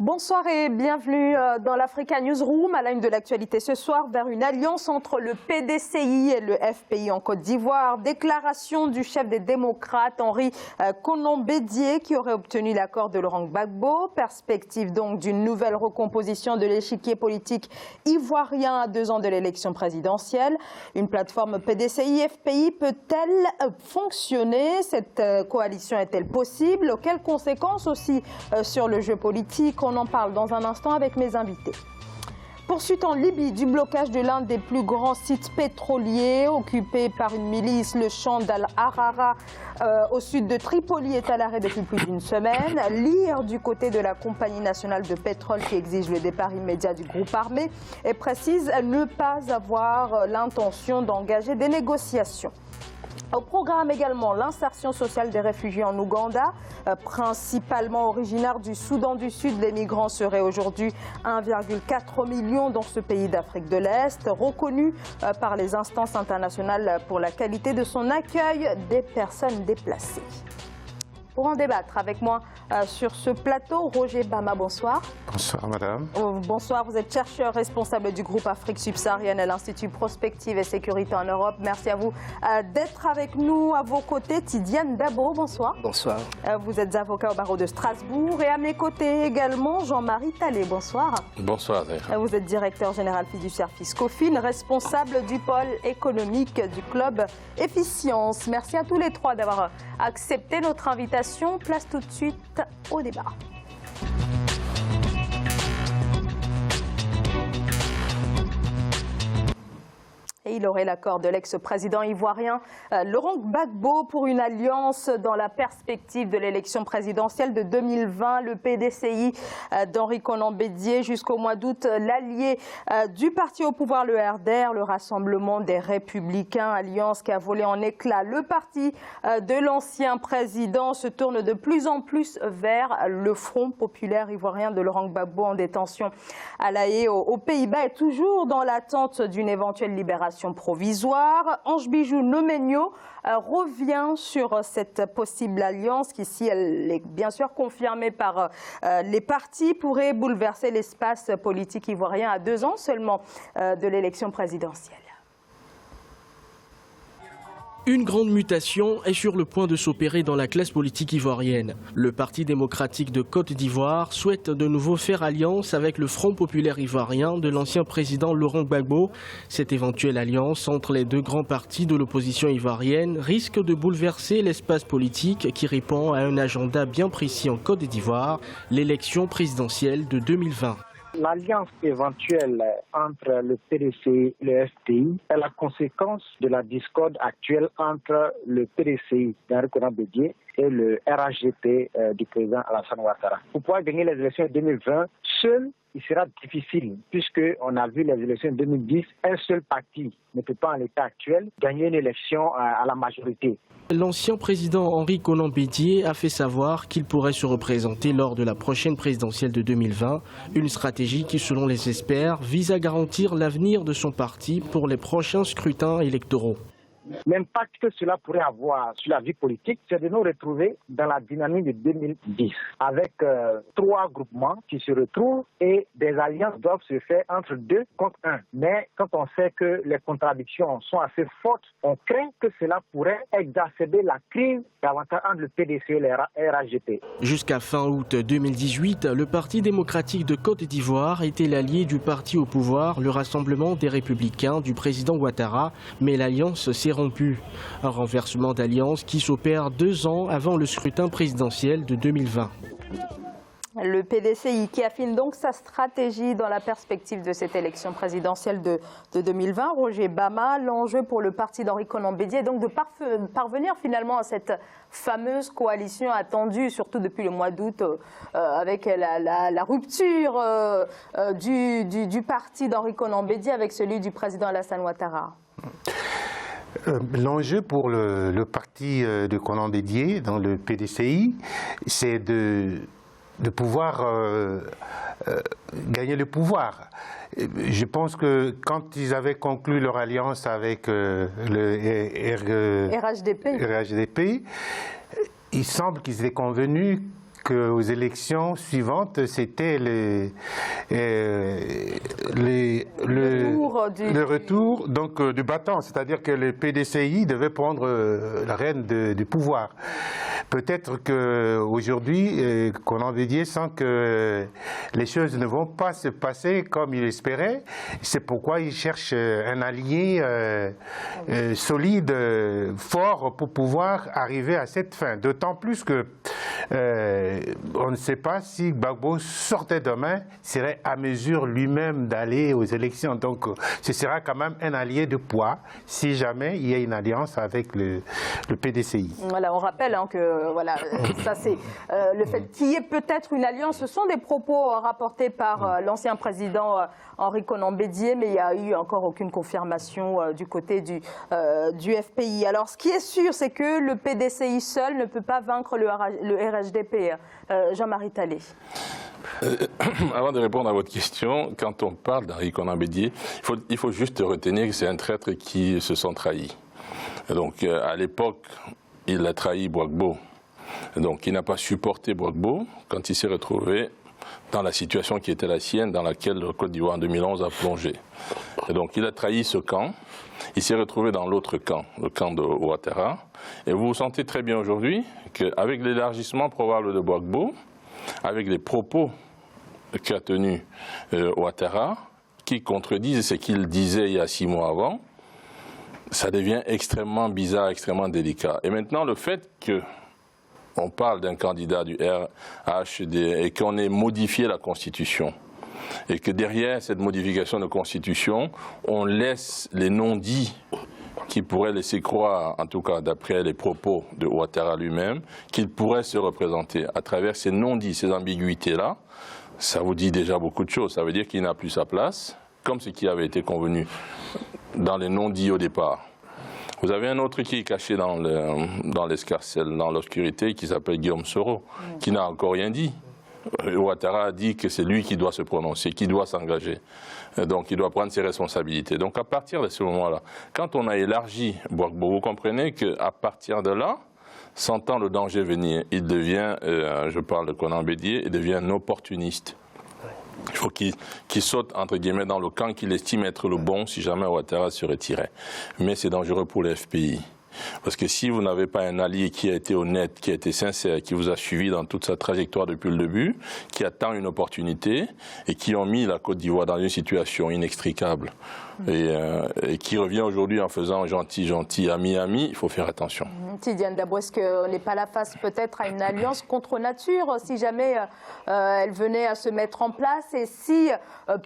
Bonsoir et bienvenue dans l'Africa Newsroom. À la une de l'actualité ce soir, vers une alliance entre le PDCI et le FPI en Côte d'Ivoire. Déclaration du chef des démocrates, Henri Konan Bédié, qui aurait obtenu l'accord de Laurent Gbagbo. Perspective donc d'une nouvelle recomposition de l'échiquier politique ivoirien à 2 ans de l'élection présidentielle. Une plateforme PDCI-FPI peut-elle fonctionner? Cette coalition est-elle possible? Quelles conséquences aussi sur le jeu politique? On en parle dans un instant avec mes invités. Poursuite en Libye du blocage de l'un des plus grands sites pétroliers occupé par une milice. Le champ d'Al-Harara au sud de Tripoli est à l'arrêt depuis plus d'une semaine. Lire du côté de la compagnie nationale de pétrole qui exige le départ immédiat du groupe armé et précise ne pas avoir l'intention d'engager des négociations. Au programme également l'insertion sociale des réfugiés en Ouganda, principalement originaires du Soudan du Sud. Les migrants seraient aujourd'hui 1,4 million dans ce pays d'Afrique de l'Est, reconnu par les instances internationales pour la qualité de son accueil des personnes déplacées. Pour en débattre avec moi sur ce plateau, Roger Bama, bonsoir. Bonsoir madame. Bonsoir, vous êtes chercheur responsable du groupe Afrique subsaharienne à l'Institut Prospective et Sécurité en Europe. Merci à vous d'être avec nous. À vos côtés, Tidiane Dabo, bonsoir. Bonsoir. Vous êtes avocat au barreau de Strasbourg. Et à mes côtés également, Jean-Marie Talley, bonsoir. Bonsoir. Vous êtes directeur général fiduciaire Fiscofin, responsable du pôle économique du club Efficience. Merci à tous les trois d'avoir accepté notre invitation. Place tout de suite au débat. Et il aurait l'accord de l'ex-président ivoirien Laurent Gbagbo pour une alliance dans la perspective de l'élection présidentielle de 2020. Le PDCI d'Henri Konan Bédié jusqu'au mois d'août, l'allié du parti au pouvoir, le RDR, le Rassemblement des Républicains, alliance qui a volé en éclats. Le parti de l'ancien président se tourne de plus en plus vers le Front populaire ivoirien de Laurent Gbagbo en détention à La Haye aux Pays-Bas et toujours dans l'attente d'une éventuelle libération provisoire. Ange Bijou Nomenyo revient sur cette possible alliance qui, si elle est bien sûr confirmée par les partis, pourrait bouleverser l'espace politique ivoirien à 2 ans seulement de l'élection présidentielle. Une grande mutation est sur le point de s'opérer dans la classe politique ivoirienne. Le Parti démocratique de Côte d'Ivoire souhaite de nouveau faire alliance avec le Front populaire ivoirien de l'ancien président Laurent Gbagbo. Cette éventuelle alliance entre les 2 grands partis de l'opposition ivoirienne risque de bouleverser l'espace politique qui répond à un agenda bien précis en Côte d'Ivoire, l'élection présidentielle de 2020. L'alliance éventuelle entre le PDCI et le FPI est la conséquence de la discorde actuelle entre le PDCI d'Henri Konan Bédié et le RHDP du président Alassane Ouattara. Pour pouvoir gagner les élections de 2020, seul il sera difficile, puisqu'on a vu les élections de 2010, un seul parti ne peut pas en l'état actuel gagner une élection à la majorité. L'ancien président Henri Konan Bédié a fait savoir qu'il pourrait se représenter lors de la prochaine présidentielle de 2020, une stratégie qui, selon les experts, vise à garantir l'avenir de son parti pour les prochains scrutins électoraux. L'impact que cela pourrait avoir sur la vie politique, c'est de nous retrouver dans la dynamique de 2010, avec 3 groupements qui se retrouvent et des alliances doivent se faire entre 2 contre 1. Mais quand on sait que les contradictions sont assez fortes, on craint que cela pourrait exacerber la crise davantage entre le PDC et le RHDP. Jusqu'à fin août 2018, le Parti démocratique de Côte d'Ivoire était l'allié du parti au pouvoir, le Rassemblement des Républicains du président Ouattara, mais l'alliance s'est rompue. Un renversement d'alliance qui s'opère 2 ans avant le scrutin présidentiel de 2020. Le PDCI qui affine donc sa stratégie dans la perspective de cette élection présidentielle de 2020. Roger Bama, l'enjeu pour le parti d'Henri Konan Bédié est donc de parvenir finalement à cette fameuse coalition attendue, surtout depuis le mois d'août, avec la rupture du parti d'Henri Konan Bédié avec celui du président Alassane Ouattara. L'enjeu pour le parti de Konan Bédié, dans le PDCI, c'est de pouvoir gagner le pouvoir. Je pense que quand ils avaient conclu leur alliance avec le RHDP, il semble qu'ils étaient convenus qu'aux élections suivantes, c'était le retour donc, du bâton, c'est-à-dire que le PDCI devait prendre la rêne du pouvoir. Peut-être qu'aujourd'hui, Conan Bédié sent que les choses ne vont pas se passer comme il espérait. C'est pourquoi il cherche un allié solide, fort, pour pouvoir arriver à cette fin. D'autant plus que on ne sait pas si Gbagbo sortait demain, serait à mesure lui-même d'aller aux élections. Donc ce sera quand même un allié de poids si jamais il y a une alliance avec le PDCI. Voilà, on rappelle que voilà, ça c'est le fait qu'il y ait peut-être une alliance. Ce sont des propos rapportés par l'ancien président Henri Konan Bédié, mais il n'y a eu encore aucune confirmation du côté du FPI. Alors ce qui est sûr, c'est que le PDCI seul ne peut pas vaincre le RHDP. Jean-Marie Talley. Avant de répondre à votre question, quand on parle d'Henri Konan Bédié, il faut juste retenir que c'est un traître qui se sent trahi. Donc à l'époque, il a trahi Gbagbo. Donc il n'a pas supporté Gbagbo quand il s'est retrouvé dans la situation qui était la sienne, dans laquelle le Côte d'Ivoire en 2011 a plongé. Et donc il a trahi ce camp, il s'est retrouvé dans l'autre camp, le camp de Ouattara. Et vous vous sentez très bien aujourd'hui qu'avec l'élargissement probable de Gbagbo, avec les propos qu'a tenus Ouattara, qui contredisent ce qu'il disait il y a 6 mois avant, ça devient extrêmement bizarre, extrêmement délicat. Et maintenant, le fait qu'on parle d'un candidat du RHD et qu'on ait modifié la Constitution, et que derrière cette modification de Constitution, on laisse les non-dits qui pourraient laisser croire, en tout cas d'après les propos de Ouattara lui-même, qu'il pourrait se représenter à travers ces non-dits, ces ambiguïtés-là, ça vous dit déjà beaucoup de choses. Ça veut dire qu'il n'a plus sa place, comme ce qui avait été convenu dans les non-dits au départ. Vous avez un autre qui est caché dans l'escarcelle, dans l'obscurité, qui s'appelle Guillaume Soro, qui n'a encore rien dit. Ouattara a dit que c'est lui qui doit se prononcer, qui doit s'engager. Donc il doit prendre ses responsabilités. Donc à partir de ce moment-là, quand on a élargi Gbagbo, vous comprenez qu'à partir de là, sentant le danger venir, il devient, je parle de Konan Bédié, il devient un opportuniste. Il faut qu'il saute, entre guillemets, dans le camp qu'il estime être le bon si jamais Ouattara se retirait. Mais c'est dangereux pour les FPI. Parce que si vous n'avez pas un allié qui a été honnête, qui a été sincère, qui vous a suivi dans toute sa trajectoire depuis le début, qui attend une opportunité et qui ont mis la Côte d'Ivoire dans une situation inextricable et qui revient aujourd'hui en faisant gentil, ami, il faut faire attention. Tidiane Dabo, est-ce qu'on n'est pas là face peut-être à une alliance contre nature si jamais elle venait à se mettre en place et si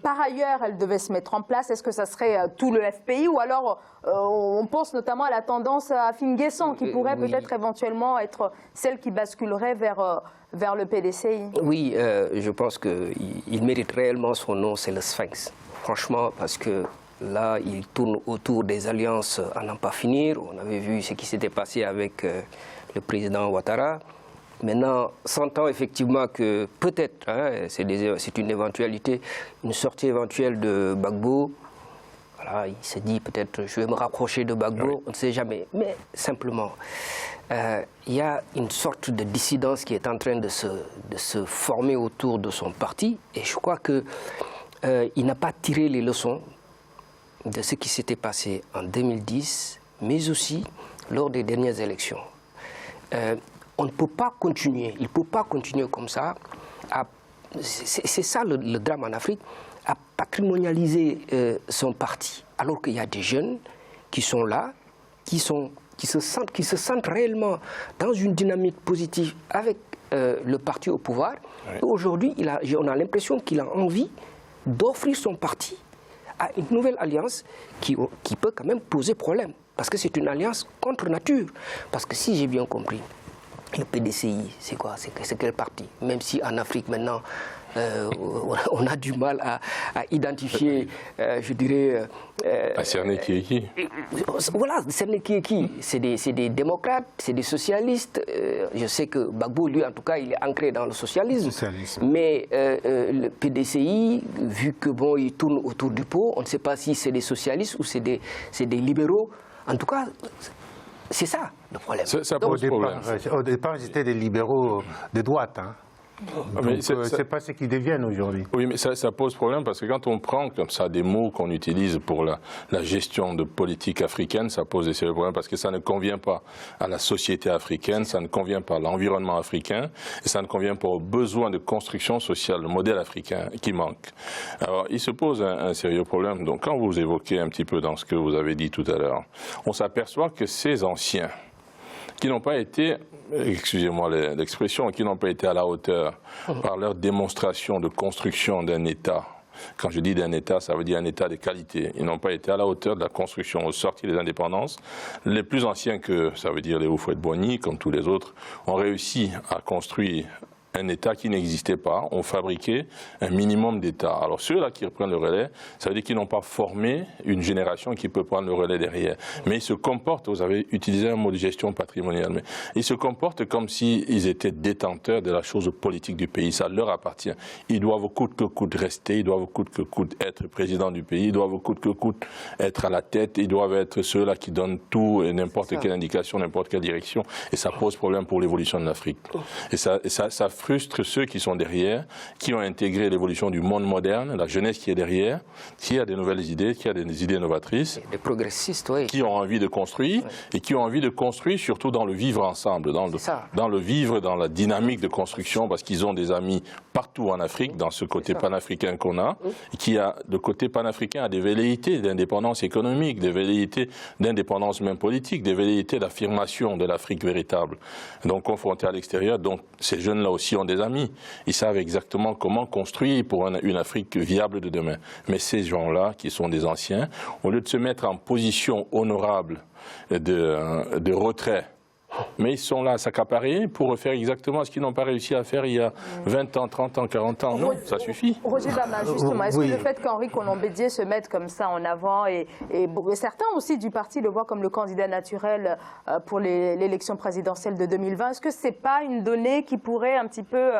par ailleurs elle devait se mettre en place, est-ce que ça serait tout le FPI ou alors on pense notamment à la tendance à Finguessan qui pourrait peut-être éventuellement être celle qui basculerait vers le PDCI? Oui, je pense qu'il mérite réellement son nom, c'est le Sphinx. Franchement, parce que là, il tourne autour des alliances à n'en pas finir. On avait vu ce qui s'était passé avec le président Ouattara. Maintenant, sentant effectivement que peut-être, c'est une éventualité, une sortie éventuelle de Gbagbo, voilà, il s'est dit peut-être je vais me rapprocher de Gbagbo, on ne sait jamais. Mais simplement, il y a une sorte de dissidence qui est en train de se former autour de son parti. Et je crois qu'il n'a pas tiré les leçons de ce qui s'était passé en 2010, mais aussi lors des dernières élections. On ne peut pas continuer, il ne peut pas continuer comme ça. C'est ça le drame en Afrique, à patrimonialiser son parti, alors qu'il y a des jeunes qui sont là, qui se sentent réellement dans une dynamique positive avec le parti au pouvoir. Ouais. Aujourd'hui, on a l'impression qu'il a envie d'offrir son parti à une nouvelle alliance qui peut quand même poser problème. Parce que c'est une alliance contre nature. Parce que si j'ai bien compris, le PDCI, c'est quoi? C'est quel parti? Même si en Afrique maintenant, on a du mal à identifier, je dirais... à cerner qui est qui. Voilà, cerner qui est qui. C'est des démocrates, c'est des socialistes. Je sais que Gbagbo, lui, en tout cas, il est ancré dans le socialisme. Mais le PDCI, vu que bon, il tourne autour du pot, on ne sait pas si c'est des socialistes ou c'est des libéraux. En tout cas... c'est ça le problème. Au départ, c'était des libéraux de droite. Hein. Donc, c'est pas ce qu'ils deviennent aujourd'hui. Oui, mais ça pose problème parce que quand on prend comme ça des mots qu'on utilise pour la gestion de politique africaine, ça pose des sérieux problèmes parce que ça ne convient pas à la société africaine, ça ne convient pas à l'environnement africain et ça ne convient pas aux besoins de construction sociale, le modèle africain qui manque. Alors, il se pose un sérieux problème. Donc, quand vous évoquez un petit peu dans ce que vous avez dit tout à l'heure, on s'aperçoit que ces anciens qui n'ont pas été, excusez-moi l'expression, qui n'ont pas été à la hauteur par leur démonstration de construction d'un État. Quand je dis d'un État, ça veut dire un État de qualité. Ils n'ont pas été à la hauteur de la construction au sortir des indépendances. Les plus anciens que, ça veut dire les Houphouët-Boigny, comme tous les autres, ont réussi à construire un État qui n'existait pas, ont fabriqué un minimum d'États. Alors ceux-là qui reprennent le relais, ça veut dire qu'ils n'ont pas formé une génération qui peut prendre le relais derrière. Mais ils se comportent, vous avez utilisé un mot de gestion patrimoniale, mais ils se comportent comme s'ils étaient détenteurs de la chose politique du pays. Ça leur appartient. Ils doivent coûte que coûte rester, ils doivent coûte que coûte être président du pays, ils doivent coûte que coûte être à la tête, ils doivent être ceux-là qui donnent tout et n'importe quelle indication, n'importe quelle direction. Et ça pose problème pour l'évolution de l'Afrique. Et ça frustre ceux qui sont derrière, qui ont intégré l'évolution du monde moderne, la jeunesse qui est derrière, qui a des nouvelles idées, qui a des idées novatrices. Des progressistes, oui. Qui ont envie de construire, et qui ont envie de construire surtout dans le vivre ensemble, dans le vivre, dans la dynamique de construction, parce qu'ils ont des amis partout en Afrique, dans ce côté panafricain qu'on a, et qui a, le côté panafricain a des velléités d'indépendance économique, des velléités d'indépendance même politique, des velléités d'affirmation de l'Afrique véritable. Donc confrontés à l'extérieur, donc ces jeunes-là aussi ont des amis. Ils savent exactement comment construire pour une Afrique viable de demain. Mais ces gens-là, qui sont des anciens, au lieu de se mettre en position honorable de retrait, mais ils sont là à s'accaparer pour refaire exactement ce qu'ils n'ont pas réussi à faire il y a 20 ans, 30 ans, 40 ans. Non, ça suffit. Roger Bama, justement, est-ce que le fait qu'Henri Konan-Bédié se mette comme ça en avant, et certains aussi du parti le voient comme le candidat naturel pour l'élection présidentielle de 2020, est-ce que ce n'est pas une donnée qui pourrait un petit peu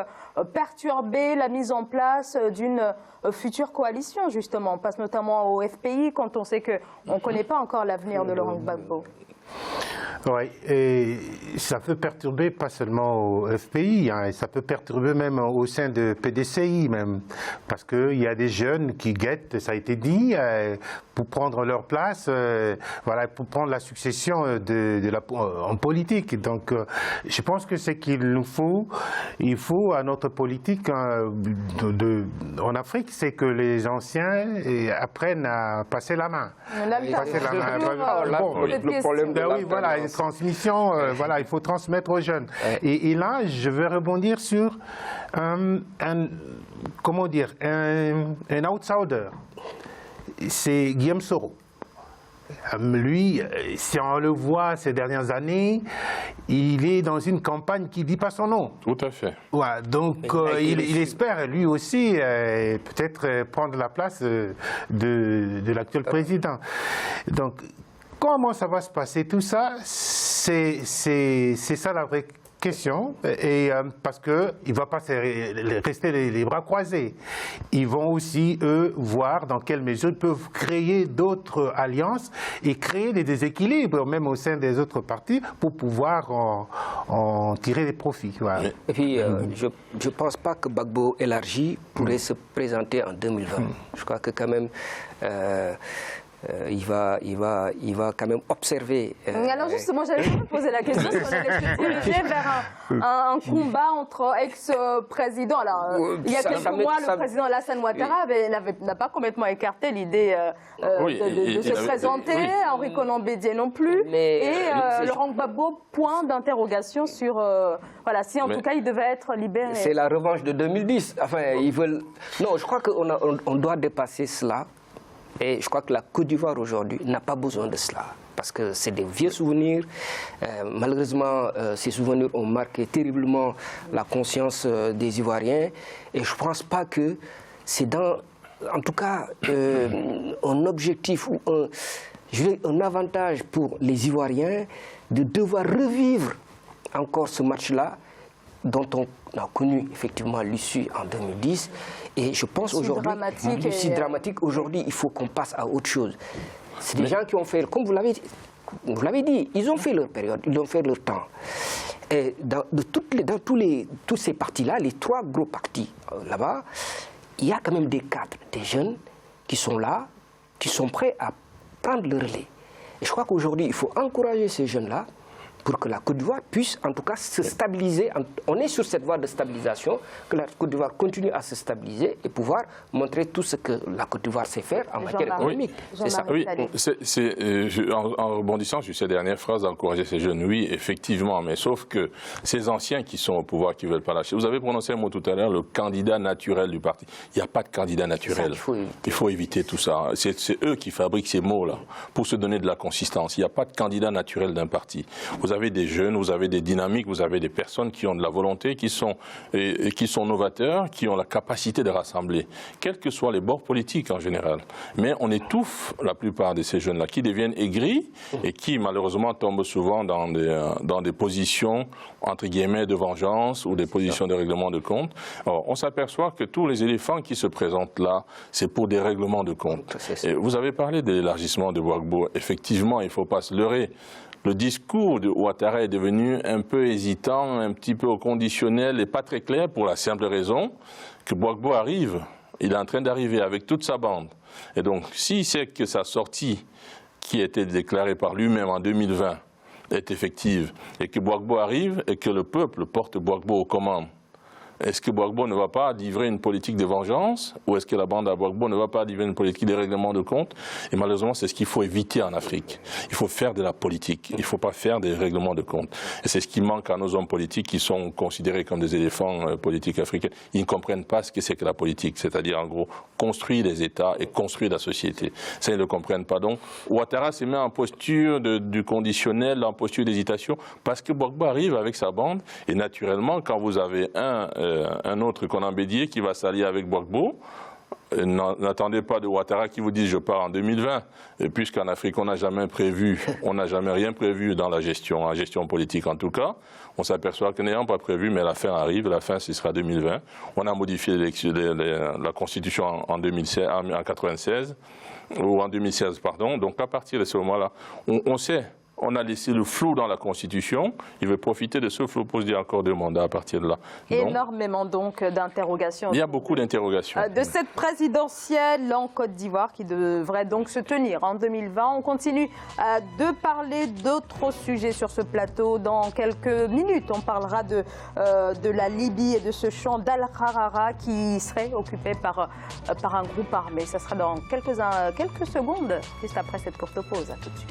perturber la mise en place d'une future coalition, justement? On passe notamment au FPI, quand on sait qu'on ne connaît pas encore l'avenir de Laurent Gbagbo. Oui, et ça peut perturber pas seulement au FPI, hein, ça peut perturber même au sein de PDCI même, parce qu'il y a des jeunes qui guettent, ça a été dit, pour prendre leur place, voilà, pour prendre la succession en politique. Donc, je pense que c'est qu'il nous faut, il faut à notre politique en Afrique, c'est que les anciens apprennent à passer la main. Passer la main. Bon, le problème de oui, voilà, une transmission, voilà, il faut transmettre aux jeunes. Et là, je vais rebondir sur comment dire, un outsider. C'est Guillaume Soro. Lui, si on le voit ces dernières années, il est dans une campagne qui ne dit pas son nom. Tout à fait. Ouais, donc il espère lui aussi peut-être prendre la place de l'actuel président. Donc comment ça va se passer tout ça? C'est ça la vraie question, et parce qu'il ne va pas rester les bras croisés. Ils vont aussi, eux, voir dans quelle mesure ils peuvent créer d'autres alliances et créer des déséquilibres, même au sein des autres partis, pour pouvoir en tirer des profits. Voilà. Et puis, je ne pense pas que Gbagbo élargi pourrait se présenter en 2020. Je crois que quand même... il va quand même observer. Alors justement, j'allais vous poser la question, si on allait se diriger vers un combat entre ex-présidents. Alors, il y a quelques mois, le président Alassane Ouattara n'a pas complètement écarté l'idée de se présenter, Henri Konan-Bédié non plus, et Laurent Gbagbo, point d'interrogation sur voilà, si en tout cas il devait être libéré. C'est la revanche de 2010. Enfin, ils veulent... Non, je crois qu'on doit dépasser cela. Et je crois que la Côte d'Ivoire aujourd'hui n'a pas besoin de cela, parce que c'est des vieux souvenirs. Malheureusement, ces souvenirs ont marqué terriblement la conscience des Ivoiriens. Et je ne pense pas que c'est dans, en tout cas, un objectif ou un avantage pour les Ivoiriens de devoir revivre encore ce match-là, dont on a connu effectivement l'issue en 2010. Et je pense aujourd'hui, l'issue dramatique, aujourd'hui, il faut qu'on passe à autre chose. C'est des gens qui ont fait, comme vous l'avez dit, ils ont fait leur période, ils ont fait leur temps. Et dans tous ces partis-là, les 3 gros partis là-bas, il y a quand même des cadres, des jeunes qui sont là, qui sont prêts à prendre le relais. Et je crois qu'aujourd'hui, il faut encourager ces jeunes-là pour que la Côte d'Ivoire puisse en tout cas se stabiliser. On est sur cette voie de stabilisation, que la Côte d'Ivoire continue à se stabiliser et pouvoir montrer tout ce que la Côte d'Ivoire sait faire en matière économique. C'est ça. Oui, en rebondissant sur ces dernières phrases, d'encourager ces jeunes, oui, effectivement, mais sauf que ces anciens qui sont au pouvoir, qui ne veulent pas lâcher. Vous avez prononcé un mot tout à l'heure, le candidat naturel du parti. Il n'y a pas de candidat naturel. Il faut éviter tout ça. C'est eux qui fabriquent ces mots-là pour se donner de la consistance. Il n'y a pas de candidat naturel d'un parti. Vous avez des jeunes, vous avez des dynamiques, vous avez des personnes qui ont de la volonté, qui sont novateurs, qui ont la capacité de rassembler, quels que soient les bords politiques en général. Mais on étouffe la plupart de ces jeunes-là, qui deviennent aigris et qui malheureusement tombent souvent dans des positions, entre guillemets, de vengeance ou des positions de règlement de compte. Alors, on s'aperçoit que tous les éléphants qui se présentent là, c'est pour des règlements de compte. Et vous avez parlé de l'élargissement de Gbagbo. Effectivement, il ne faut pas se leurrer. Le discours de Ouattara est devenu un peu hésitant, un petit peu au conditionnel et pas très clair pour la simple raison que Gbagbo arrive. Il est en train d'arriver avec toute sa bande. Et donc, s'il sait que sa sortie, qui a été déclarée par lui-même en 2020, est effective, et que Gbagbo arrive et que le peuple porte Gbagbo aux commandes, est-ce que Gbagbo ne va pas livrer une politique de vengeance ou est-ce que la bande à Gbagbo ne va pas livrer une politique de règlement de compte? Et malheureusement, c'est ce qu'il faut éviter en Afrique. Il faut faire de la politique. Il ne faut pas faire des règlements de compte. Et c'est ce qui manque à nos hommes politiques qui sont considérés comme des éléphants politiques africains. Ils ne comprennent pas ce que c'est que la politique. C'est-à-dire, en gros, construire les États et construire la société. Ça, ils ne le comprennent pas. Donc, Ouattara se met en posture du conditionnel, en posture d'hésitation, parce que Gbagbo arrive avec sa bande. Et naturellement, quand vous avez un autre Konan Bédié qui va s'allier avec Gbagbo, n'attendez pas de Ouattara qui vous dise je pars en 2020, puisqu'en Afrique on n'a jamais rien prévu dans la gestion politique en tout cas. On s'aperçoit que n'ayant pas prévu, mais la fin arrive, la fin ce sera 2020. On a modifié la Constitution en 96, ou en 2016, pardon. Donc à partir de ce moment-là, on sait. On a laissé le flou dans la Constitution. Il veut profiter de ce flou pour se dire encore 2 mandats à partir de là. Énormément donc d'interrogations. Il y a beaucoup d'interrogations. De cette présidentielle en Côte d'Ivoire qui devrait donc se tenir en 2020. On continue de parler d'autres sujets sur ce plateau. Dans quelques minutes, on parlera de la Libye et de ce champ d'Al-Harara qui serait occupé par un groupe armé. Ça sera dans quelques secondes, juste après cette courte pause. À tout de suite.